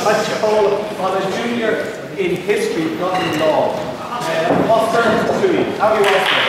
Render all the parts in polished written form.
I call on a junior in history, not in law. Oscar Tuohy. How are you, Oscar?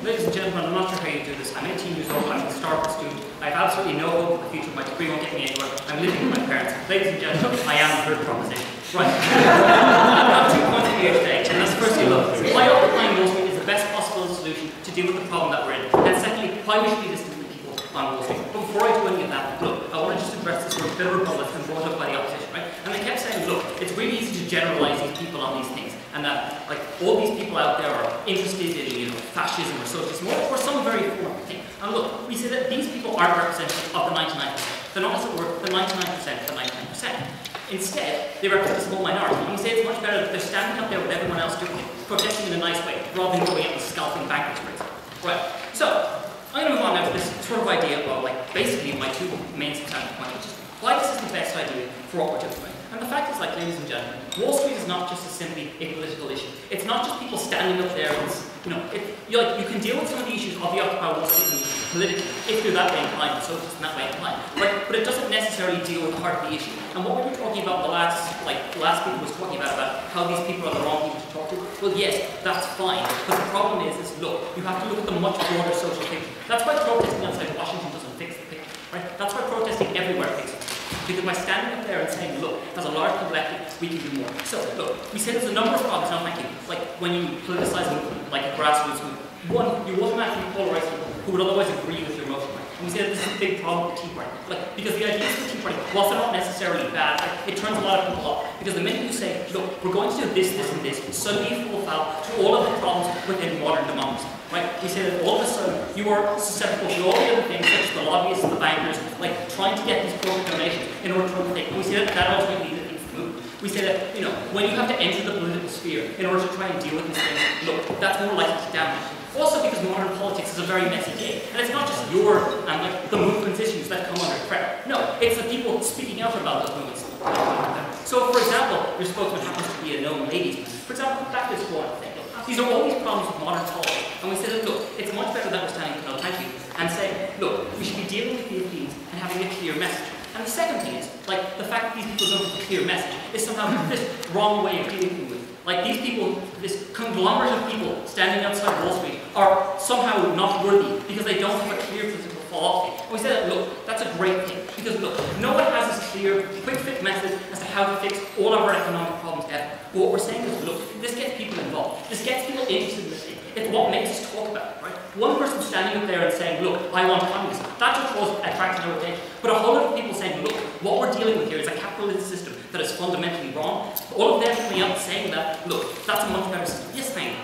Ladies and gentlemen, I'm not sure how you do this. I'm 18 years old, I'm a Starbucks student. I have absolutely no hope for the future. My degree won't get me anywhere. I'm living with my parents. Ladies and gentlemen, I am the third proposition. Right. I've got 2 points for you today, and that's firstly, look, why occupying Wall Street is the best possible solution to deal with the problem that we're in. And secondly, why we should be listening to the people on Wall Street. But before I do any of that, look, I want to just address this sort of bit of rebuttal that's been brought up by the opposition, right? And they kept saying, look, it's really easy to generalize these people on these things. And that, like, all these people out there are interested in, you know, fascism or socialism or some very form of thing. And look, we say that these people aren't representative of the 99%. They're not, as it were, the 99% of the 99%. Instead, they represent a small minority. And we say it's much better that they're standing up there with everyone else doing it, protesting in a nice way, rather than going out and scalping bankers, for example. Right. So, I'm going to move on now to this sort of idea of, like, basically my 2 main substantive points, which is why this is the best idea for what we're doing. And the fact is, like, ladies and gentlemen, Wall Street is not just simply a political issue. It's not just people standing up there and, you know, you can deal with some of the issues of the Occupy Wall Street movement politically, if you're that way inclined, socialist in that way inclined, right? But it doesn't necessarily deal with the heart of the issue. And what we were talking about the last speaker was talking about how these people are the wrong people to talk to. Well, yes, that's fine. But the problem is look, you have to look at the much broader social picture. That's why protesting outside Washington doesn't fix the picture, right? That's why protesting everywhere fixes it. Because by standing up there and saying, look, as a large collective, we can do more. So, look, we say there's a number of problems, now thank you. Like, when you politicize like a grassroots movement, one, you automatically polarize people who would otherwise agree with your motion. And we say that this is a big problem with the Tea Party. Like, because the ideas of the Tea Party, whilst they're not necessarily bad, like, it turns a lot of people off. Because the minute you say, look, we're going to do this, this, and this, suddenly you fall foul to all of the problems within modern democracy. Right? We say that all of a sudden you are susceptible to all the other things, such as the lobbyists, the bankers, like trying to get these corporate donations in order to undertake. And we say that that ultimately leads to move. We say that, you know, when you have to enter the political sphere in order to try and deal with these things, look, that's more likely to damage. Also because modern politics is a very messy game. And it's not just your and like the movement's issues that come under threat. No, it's the people speaking out about those movements. So for example, your spokesman happens to be a known ladies. For example, back to this Coine thing. These are all these problems with modern politics. And we say that, look, it's much better that we're standing up, no thank you, and say, look, we should be dealing with these things and having a clear message. And the second thing is, like, the fact that these people don't have a clear message is somehow this wrong way of dealing with. Like, these people, this conglomerate of people standing outside Wall Street are somehow not worthy because they don't have a clear political philosophy. And we say that, look, that's a great thing. Because, look, no one has this clear, quick-fix message as to how to fix all of our economic problems ever. But what we're saying is, look, this gets people involved. This gets people interested in this thing. It's what makes us talk about it, right? One person standing up there and saying, look, I want communism. That just was attracting no attention. But a whole lot of people saying, look, what we're dealing with here is a capitalist system that is fundamentally wrong. All of them coming out and saying that, look, that's a much better system. Yes, thank you.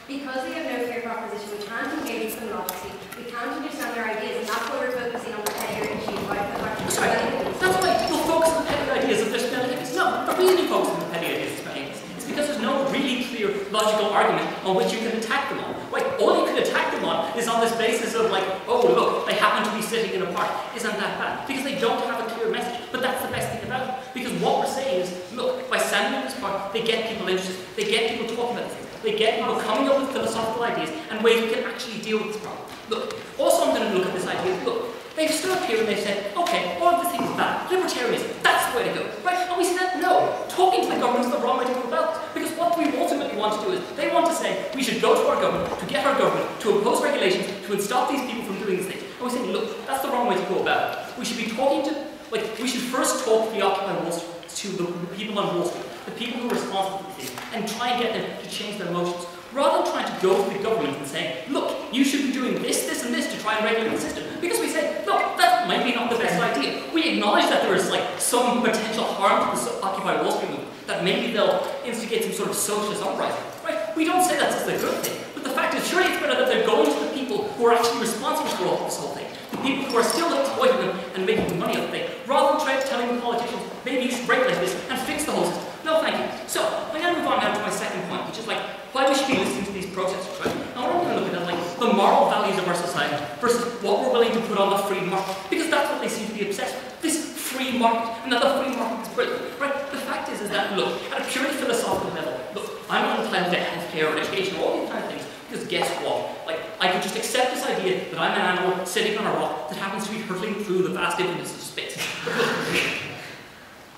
Because we have no clear proposition, we can't engage with them logically, we can't understand their ideas, and that's why we're focusing on the pettier issues. That's right. That's why people focus on the petty ideas of their spelling ideas. No, the reason you focus on the petty ideas of spelling ideas is because there's no really clear logical argument on which you can attack them on. Like, all you can attack them on is on this basis of like, oh look, they happen to be sitting in a park. Isn't that bad? Because they don't have a clear message. But that's the best thing about it. Because what we're saying is, look, by standing in this park, they get people interested. They get people talking about things. They get people coming up with philosophical ideas and ways we can actually deal with this problem. Look, also I'm going to look at this idea, look, they've stood up here and they've said, okay, all of this thing is bad, libertarianism, that's the way to go, right? And we said, no, talking to the government is the wrong way to go about it. Because what we ultimately want to do is, they want to say, we should go to our government, to get our government, to impose regulations, to stop these people from doing these things. And we say, look, that's the wrong way to go about it. We should be talking to, like, we should first talk to the Occupy Wall Street, to the people on Wall Street, the people who are responsible for these things, and try and get them to change their motions. Rather than trying to go to the government and saying, look, you should be doing this, this, and this to try and regulate the system. Because we say, look, that might be not the best idea. We acknowledge that there is like some potential harm to the Occupy Wall Street movement, that maybe they'll instigate some sort of socialist uprising. Right? We don't say that's just a good thing. But the fact is, surely it's better that they're going to the people who are actually responsible for all this whole thing. The people who are still exploiting them and making money off the thing, rather than telling the politicians, maybe you should regulate this and fix the whole system. No, thank you. So, I'm going to move on now to my second point, which is like, why we should be listening to these protesters, right? And what I'm going to look at is like the moral values of our society versus what we're willing to put on the free market, because that's what they seem to be obsessed with. This free market, and that the free market is brilliant, right? The fact is that, look, at a purely philosophical level, look, I'm not entitled to healthcare or education or all these kind of things, because guess what? Like, I could just accept this idea that I'm an animal sitting on a rock that happens to be hurtling through the vast emptiness of space.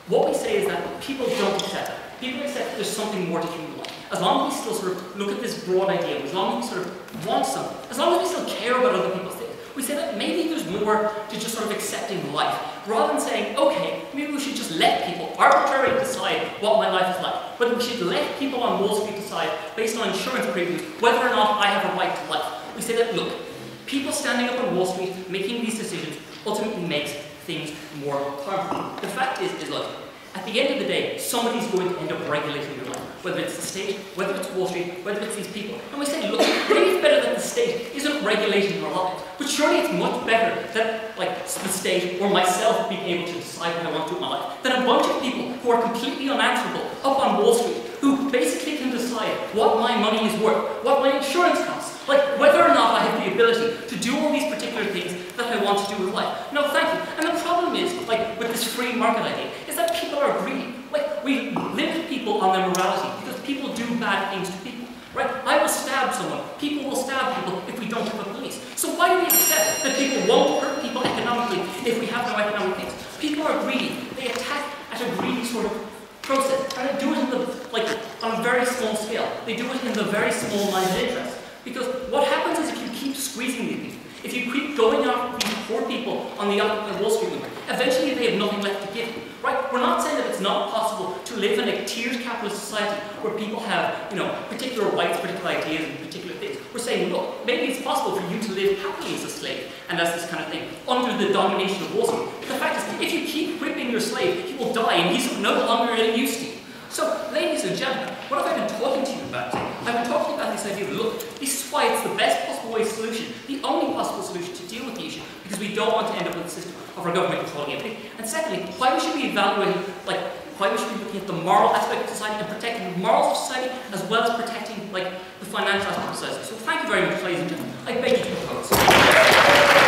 What we say is that people don't accept it. People accept that there's something more to human life. As long as we still sort of look at this broad idea, as long as we sort of want something, as long as we still care about other people's things, we say that maybe there's more to just sort of accepting life, rather than saying, okay, maybe we should just let people arbitrarily decide what my life is like, whether we should let people on Wall Street decide, based on insurance premiums, whether or not I have a right to life. We say that, look, people standing up on Wall Street making these decisions ultimately makes things more harmful. The fact is look, at the end of the day, somebody's going to end up regulating your life, whether it's the state, whether it's Wall Street, whether it's these people. And we say, look, maybe it's better that the state isn't regulating our lives, but surely it's much better that, like, the state or myself being able to decide what I want to do with my life, than a bunch of people who are completely unanswerable up on Wall Street, who basically can decide what my money is worth, what my insurance costs, like whether or not I have the ability to do all these particular things that I want to do with life. No, thank you. And the problem is, like, with this free market idea, is that people are greedy. Like, we limit people on their morality because people do bad things to people, right? I will stab someone. People will stab people if we don't have a police. So why do we accept that people won't hurt people economically if we have no economic things? People are greedy. They attack at a greedy sort of process, and they do it in the, like, on a very small scale. They do it in the very small minded interest. Because what happens is if you keep squeezing these people, if you keep going after these poor people on the Wall Street movement, eventually they have nothing left to give. Right? We're not saying that it's not possible to live in a tiered capitalist society where people have, you know, particular rights, particular ideas, and particular things. We're saying, look, maybe it's possible for you to live happily as a slave, and as this kind of thing, under the domination of Wall Street. But the fact is, if you keep whipping your slave, he will die, and he's no longer any use to you. So, ladies and gentlemen, what have I been talking to you about today? I've been talking about this idea of, look, this is why it's the best possible way solution, the only possible solution to deal with the issue, because we don't want to end up with a system of our government controlling everything. And secondly, why we should be evaluating, like, why we should be looking at the moral aspect of society and protecting the morals of society, as well as protecting, like, the financial aspect of society. So thank you very much, ladies and gentlemen. I beg you to propose.